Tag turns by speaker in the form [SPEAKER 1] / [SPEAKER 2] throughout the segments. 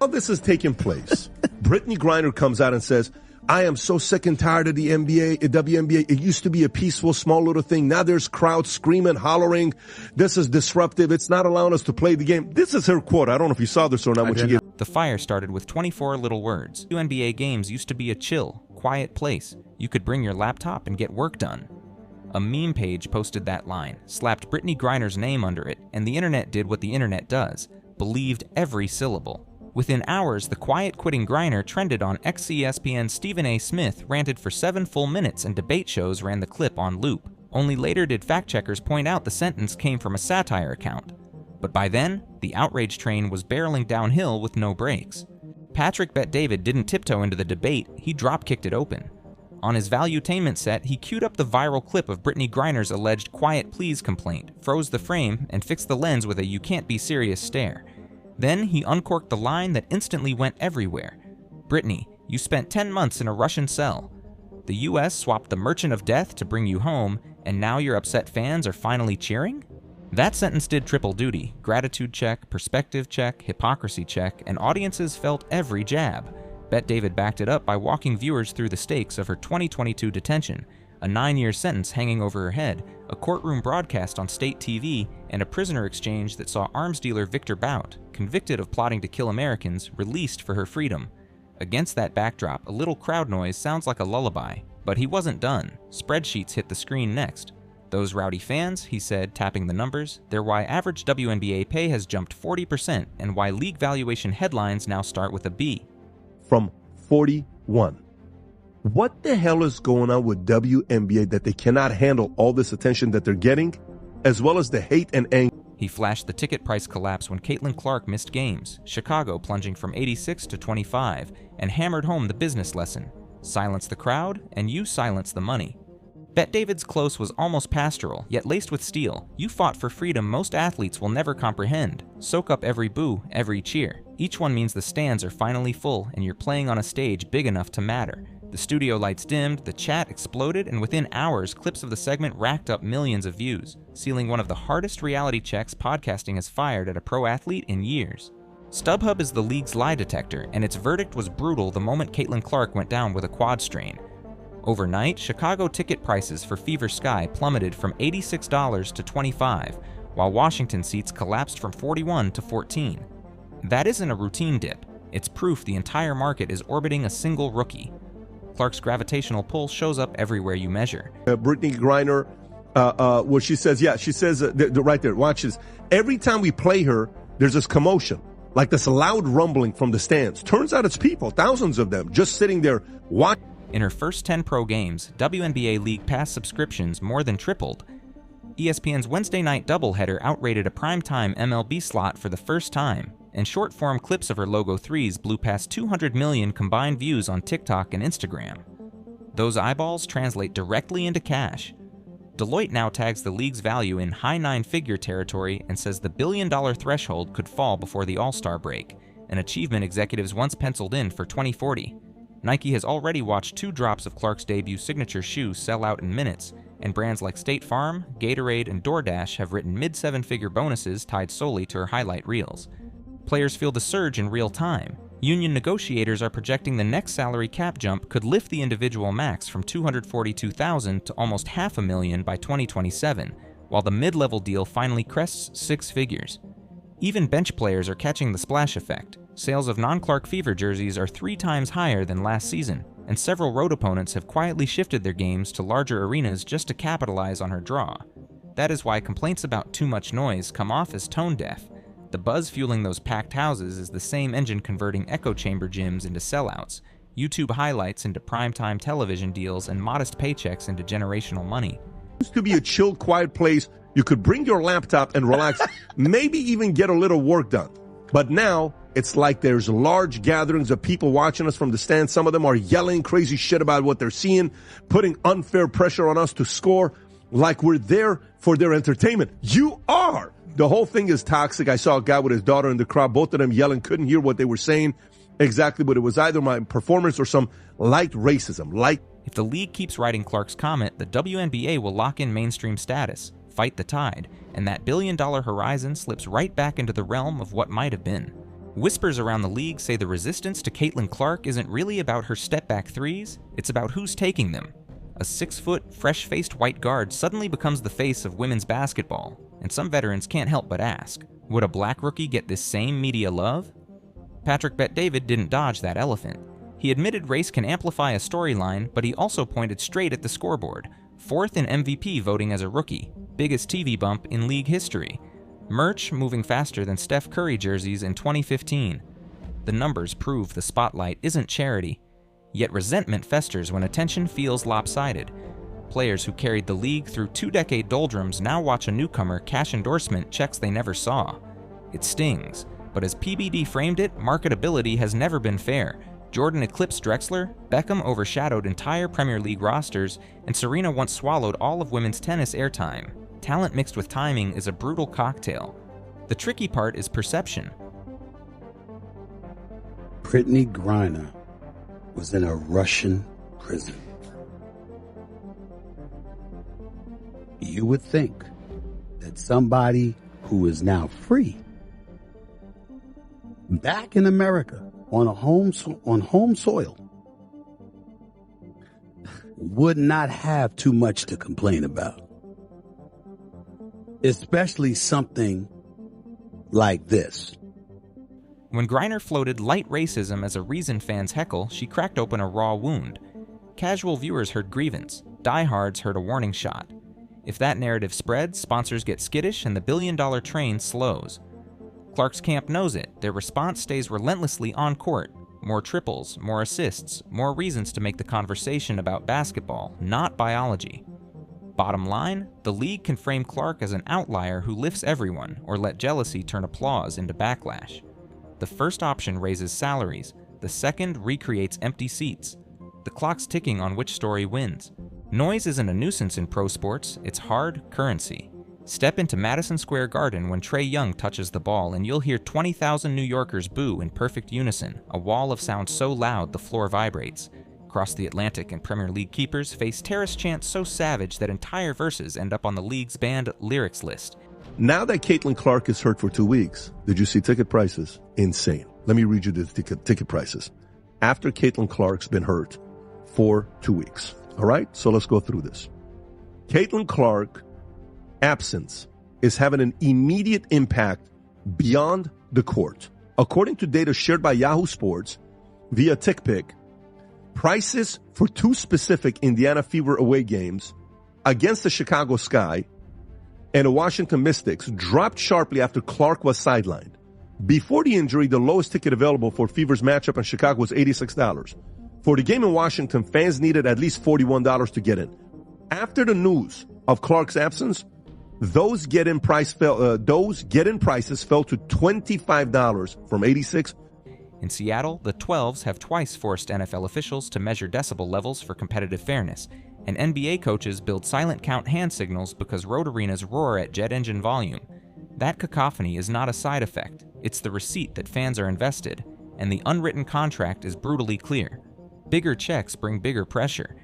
[SPEAKER 1] While this is taking place, Britney Griner comes out and says, I am so sick and tired of the WNBA. It used to be a peaceful, small little thing. Now there's crowds screaming, hollering. This is disruptive. It's not allowing us to play the game. This is her quote. I don't know if you saw this or not.
[SPEAKER 2] The fire started with 24 little words. WNBA games used to be a chill, quiet place. You could bring your laptop and get work done. A meme page posted that line, slapped Brittney Griner's name under it, and the internet did what the internet does, believed every syllable. Within hours, the quiet-quitting Griner trended on ex-ESPN Stephen A. Smith ranted for 7 full minutes and debate shows ran the clip on loop. Only later did fact-checkers point out the sentence came from a satire account. But by then, the outrage train was barreling downhill with no brakes. Patrick Bet David didn't tiptoe into the debate, he drop-kicked it open. On his valuetainment set, he queued up the viral clip of Brittney Griner's alleged quiet please complaint, froze the frame, and fixed the lens with a you can't be serious stare. Then he uncorked the line that instantly went everywhere. Brittney, you spent 10 months in a Russian cell. The US swapped the Merchant of Death to bring you home, and now your upset fans are finally cheering? That sentence did triple duty: gratitude check, perspective check, hypocrisy check, and audiences felt every jab. Bet David backed it up by walking viewers through the stakes of her 2022 detention, a 9-year sentence hanging over her head, a courtroom broadcast on state TV, and a prisoner exchange that saw arms dealer Victor Bout, convicted of plotting to kill Americans, released for her freedom. Against that backdrop, a little crowd noise sounds like a lullaby. But he wasn't done. Spreadsheets hit the screen next. Those rowdy fans, he said, tapping the numbers, they're why average WNBA pay has jumped 40% and why league valuation headlines now start with a B.
[SPEAKER 1] From 41. What the hell is going on with WNBA that they cannot handle all this attention that they're getting, as well as the hate and anger?
[SPEAKER 2] He flashed the ticket price collapse when Caitlin Clark missed games, Chicago plunging from 86 to 25, and hammered home the business lesson. Silence the crowd, and you silence the money. Bet David's close was almost pastoral, yet laced with steel. You fought for freedom most athletes will never comprehend. Soak up every boo, every cheer. Each one means the stands are finally full, and you're playing on a stage big enough to matter. The studio lights dimmed, the chat exploded, and within hours, clips of the segment racked up millions of views, sealing one of the hardest reality checks podcasting has fired at a pro athlete in years. StubHub is the league's lie detector, and its verdict was brutal the moment Caitlin Clark went down with a quad strain. Overnight, Chicago ticket prices for Fever Sky plummeted from $86 to $25, while Washington seats collapsed from 41 to 14. That isn't a routine dip. It's proof the entire market is orbiting a single rookie. Clark's gravitational pull shows up everywhere you measure.
[SPEAKER 1] Brittney Griner, what she says, right there, watch this. Every time we play her, there's this commotion, like this loud rumbling from the stands. Turns out it's people, thousands of them, just sitting there watching.
[SPEAKER 2] In her first 10 pro games, WNBA League Pass subscriptions more than tripled. ESPN's Wednesday night doubleheader outrated a primetime MLB slot for the first time, and short-form clips of her logo threes blew past 200 million combined views on TikTok and Instagram. Those eyeballs translate directly into cash. Deloitte now tags the league's value in high 9-figure territory and says the billion-dollar threshold could fall before the All-Star break, an achievement executives once penciled in for 2040. Nike has already watched 2 drops of Clark's debut signature shoe sell out in minutes, and brands like State Farm, Gatorade, and DoorDash have written mid-7-figure bonuses tied solely to her highlight reels. Players feel the surge in real time. Union negotiators are projecting the next salary cap jump could lift the individual max from $242,000 to almost $500,000 by 2027, while the mid-level deal finally crests 6 figures. Even bench players are catching the splash effect. Sales of non-Clark Fever jerseys are 3 times higher than last season, and several road opponents have quietly shifted their games to larger arenas just to capitalize on her draw. That is why complaints about too much noise come off as tone-deaf. The buzz fueling those packed houses is the same engine converting echo chamber gyms into sellouts, YouTube highlights into primetime television deals, and modest paychecks into generational money.
[SPEAKER 1] It used to be a chill, quiet place. You could bring your laptop and relax, maybe even get a little work done. But now, it's like there's large gatherings of people watching us from the stands. Some of them are yelling crazy shit about what they're seeing, putting unfair pressure on us to score, like we're there for their entertainment. You are! The whole thing is toxic. I saw a guy with his daughter in the crowd, both of them yelling, couldn't hear what they were saying exactly, but it was either my performance or some light racism.
[SPEAKER 2] If the league keeps writing Clark's comment, the WNBA will lock in mainstream status, fight the tide, and that billion-dollar horizon slips right back into the realm of what might have been. Whispers around the league say the resistance to Caitlin Clark isn't really about her step-back threes, it's about who's taking them. A 6-foot, fresh-faced white guard suddenly becomes the face of women's basketball, and some veterans can't help but ask, would a black rookie get this same media love? Patrick Bet-David didn't dodge that elephant. He admitted race can amplify a storyline, but he also pointed straight at the scoreboard. 4th in MVP voting as a rookie, biggest TV bump in league history. Merch moving faster than Steph Curry jerseys in 2015. The numbers prove the spotlight isn't charity. Yet resentment festers when attention feels lopsided. Players who carried the league through 2-decade doldrums now watch a newcomer cash endorsement checks they never saw. It stings, but as PBD framed it, marketability has never been fair. Jordan eclipsed Drexler, Beckham overshadowed entire Premier League rosters, and Serena once swallowed all of women's tennis airtime. Talent mixed with timing is a brutal cocktail. The tricky part is perception.
[SPEAKER 3] Britney Griner was in a Russian prison. You would think that somebody who is now free, back in America on home soil, would not have too much to complain about. Especially something like this.
[SPEAKER 2] When Griner floated light racism as a reason fans heckle, she cracked open a raw wound. Casual viewers heard grievance, diehards heard a warning shot. If that narrative spreads, sponsors get skittish and the billion-dollar train slows. Clark's camp knows it. Their response stays relentlessly on court. More triples, more assists, more reasons to make the conversation about basketball, not biology. Bottom line, the league can frame Clark as an outlier who lifts everyone, or let jealousy turn applause into backlash. The first option raises salaries, the second recreates empty seats. The clock's ticking on which story wins. Noise isn't a nuisance in pro sports, it's hard currency. Step into Madison Square Garden when Trae Young touches the ball and you'll hear 20,000 New Yorkers boo in perfect unison, a wall of sound so loud the floor vibrates. Across the Atlantic and Premier League keepers face terrace chants so savage that entire verses end up on the league's banned lyrics list.
[SPEAKER 1] Now that Caitlin Clark is hurt for 2 weeks, did you see ticket prices? Insane. Let me read you the ticket prices. After Caitlin Clark's been hurt for 2 weeks. All right? So let's go through this. Caitlin Clark absence is having an immediate impact beyond the court. According to data shared by Yahoo Sports via TickPick, prices for 2 specific Indiana Fever away games against the Chicago Sky and the Washington Mystics dropped sharply after Clark was sidelined. Before the injury, the lowest ticket available for Fever's matchup in Chicago was $86. For the game in Washington, fans needed at least $41 to get in. After the news of Clark's absence, those get-in prices fell to $25 from $86.
[SPEAKER 2] In Seattle, the 12s have twice forced NFL officials to measure decibel levels for competitive fairness, and NBA coaches build silent count hand signals because road arenas roar at jet engine volume. That cacophony is not a side effect, it's the receipt that fans are invested, and the unwritten contract is brutally clear. Bigger checks bring bigger pressure.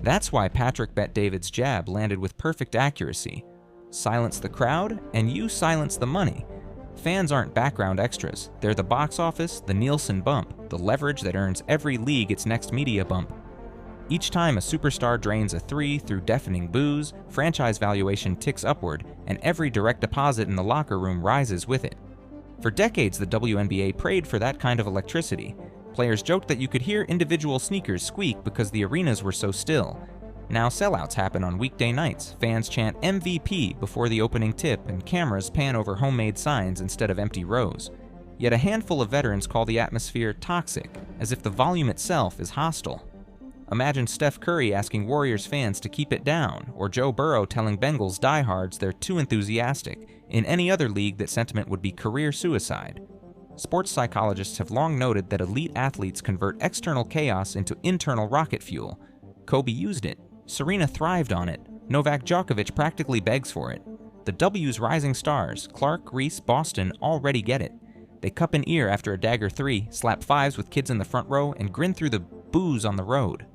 [SPEAKER 2] That's why Patrick Bet-David's jab landed with perfect accuracy. Silence the crowd, and you silence the money. Fans aren't background extras. They're the box office, the Nielsen bump, the leverage that earns every league its next media bump. Each time a superstar drains a 3 through deafening boos, franchise valuation ticks upward, and every direct deposit in the locker room rises with it. For decades, the WNBA prayed for that kind of electricity. Players joked that you could hear individual sneakers squeak because the arenas were so still. Now sellouts happen on weekday nights, fans chant MVP before the opening tip, and cameras pan over homemade signs instead of empty rows. Yet a handful of veterans call the atmosphere toxic, as if the volume itself is hostile. Imagine Steph Curry asking Warriors fans to keep it down, or Joe Burrow telling Bengals diehards they're too enthusiastic. In any other league, that sentiment would be career suicide. Sports psychologists have long noted that elite athletes convert external chaos into internal rocket fuel. Kobe used it. Serena thrived on it. Novak Djokovic practically begs for it. The W's rising stars, Clark, Reese, Boston, already get it. They cup an ear after a dagger 3, slap 5s with kids in the front row, and grin through the boos on the road.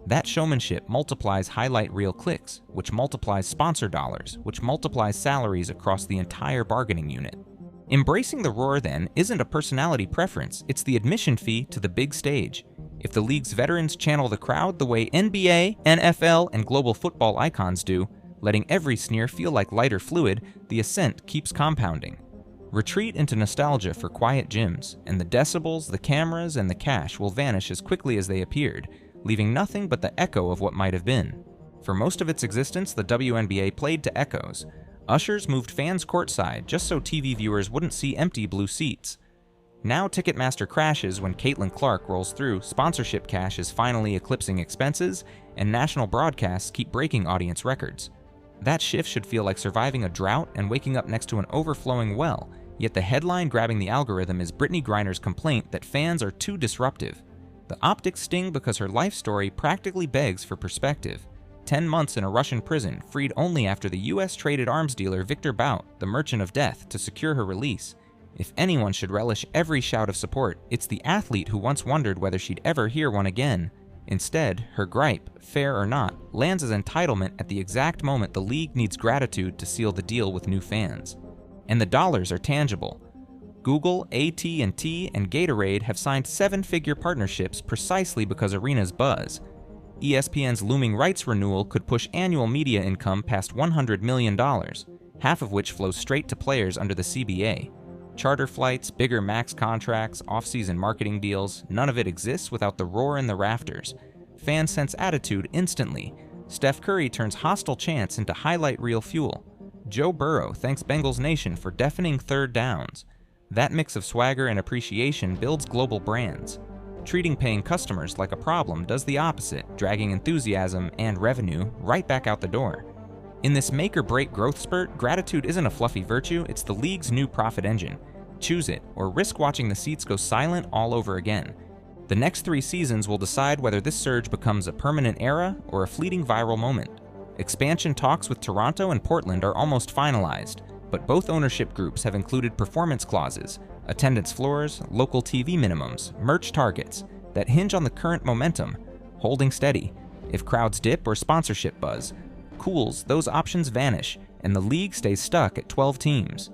[SPEAKER 2] That showmanship multiplies highlight reel clicks, which multiplies sponsor dollars, which multiplies salaries across the entire bargaining unit. Embracing the roar, then, isn't a personality preference, it's the admission fee to the big stage. If the league's veterans channel the crowd the way NBA, NFL, and global football icons do, letting every sneer feel like lighter fluid, the ascent keeps compounding. Retreat into nostalgia for quiet gyms, and the decibels, the cameras, and the cash will vanish as quickly as they appeared, leaving nothing but the echo of what might have been. For most of its existence, the WNBA played to echoes. Ushers moved fans courtside just so TV viewers wouldn't see empty blue seats. Now Ticketmaster crashes when Caitlin Clark rolls through, sponsorship cash is finally eclipsing expenses, and national broadcasts keep breaking audience records. That shift should feel like surviving a drought and waking up next to an overflowing well, yet the headline grabbing the algorithm is Brittney Griner's complaint that fans are too disruptive. The optics sting because her life story practically begs for perspective. 10 months in a Russian prison, freed only after the US-traded arms dealer Victor Bout, the Merchant of Death, to secure her release. If anyone should relish every shout of support, it's the athlete who once wondered whether she'd ever hear one again. Instead, her gripe, fair or not, lands as entitlement at the exact moment the league needs gratitude to seal the deal with new fans. And the dollars are tangible. Google, AT&T, and Gatorade have signed 7-figure partnerships precisely because arenas buzz. ESPN's looming rights renewal could push annual media income past $100 million, half of which flows straight to players under the CBA. Charter flights, bigger max contracts, off-season marketing deals, none of it exists without the roar in the rafters. Fans sense attitude instantly. Steph Curry turns hostile chants into highlight reel fuel. Joe Burrow thanks Bengals Nation for deafening third downs. That mix of swagger and appreciation builds global brands. Treating paying customers like a problem does the opposite, dragging enthusiasm and revenue right back out the door. In this make-or-break growth spurt, gratitude isn't a fluffy virtue, it's the league's new profit engine. Choose it, or risk watching the seats go silent all over again. The next 3 seasons will decide whether this surge becomes a permanent era or a fleeting viral moment. Expansion talks with Toronto and Portland are almost finalized, but both ownership groups have included performance clauses, attendance floors, local TV minimums, merch targets, that hinge on the current momentum, holding steady. If crowds dip or sponsorship buzz cools, those options vanish, and the league stays stuck at 12 teams.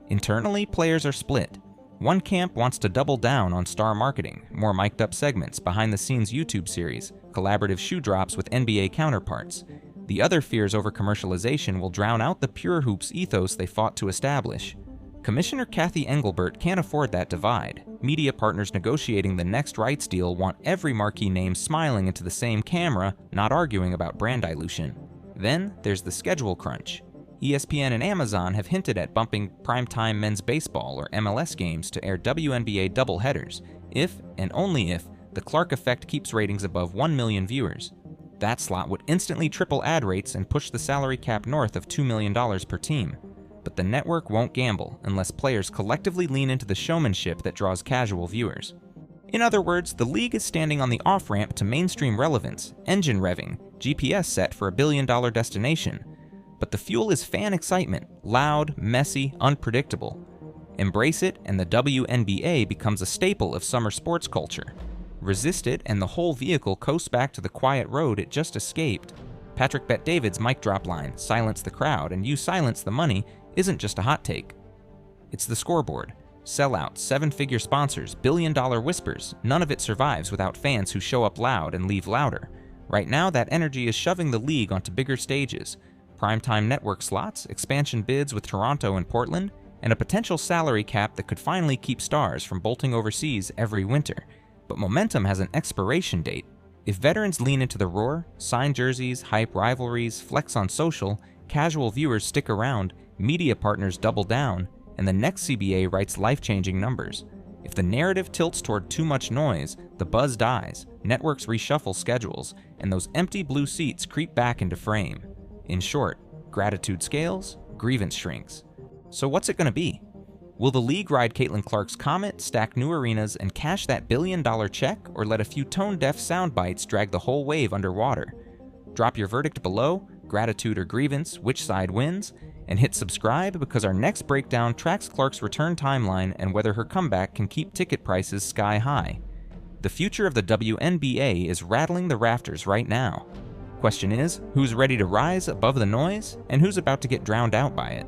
[SPEAKER 2] Internally, players are split. One camp wants to double down on star marketing, more mic'd-up segments, behind-the-scenes YouTube series, collaborative shoe drops with NBA counterparts. The other fears over commercialization will drown out the pure hoops ethos they fought to establish. Commissioner Kathy Engelbert can't afford that divide. Media partners negotiating the next rights deal want every marquee name smiling into the same camera, not arguing about brand dilution. Then there's the schedule crunch. ESPN and Amazon have hinted at bumping primetime men's baseball or MLS games to air WNBA doubleheaders, if, and only if, the Clark effect keeps ratings above 1 million viewers. That slot would instantly triple ad rates and push the salary cap north of $2 million per team. But the network won't gamble unless players collectively lean into the showmanship that draws casual viewers. In other words, the league is standing on the off-ramp to mainstream relevance, engine revving, GPS set for $1 billion destination. But the fuel is fan excitement, loud, messy, unpredictable. Embrace it, and the WNBA becomes a staple of summer sports culture. Resist it, and the whole vehicle coasts back to the quiet road it just escaped. Patrick Bet-David's mic drop line, "Silence the crowd and you silence the money," isn't just a hot take. It's the scoreboard. Sellouts, 7-figure sponsors, billion-dollar whispers, none of it survives without fans who show up loud and leave louder. Right now, that energy is shoving the league onto bigger stages. Primetime network slots, expansion bids with Toronto and Portland, and a potential salary cap that could finally keep stars from bolting overseas every winter. But momentum has an expiration date. If veterans lean into the roar, sign jerseys, hype rivalries, flex on social, casual viewers stick around, media partners double down, and the next CBA writes life-changing numbers. If the narrative tilts toward too much noise, the buzz dies, networks reshuffle schedules, and those empty blue seats creep back into frame. In short, gratitude scales, grievance shrinks. So what's it gonna be? Will the league ride Caitlin Clark's comet, stack new arenas, and cash that billion-dollar check, or let a few tone-deaf sound bites drag the whole wave underwater? Drop your verdict below, gratitude or grievance, which side wins, and hit subscribe because our next breakdown tracks Clark's return timeline and whether her comeback can keep ticket prices sky high. The future of the WNBA is rattling the rafters right now. Question is, who's ready to rise above the noise, and who's about to get drowned out by it?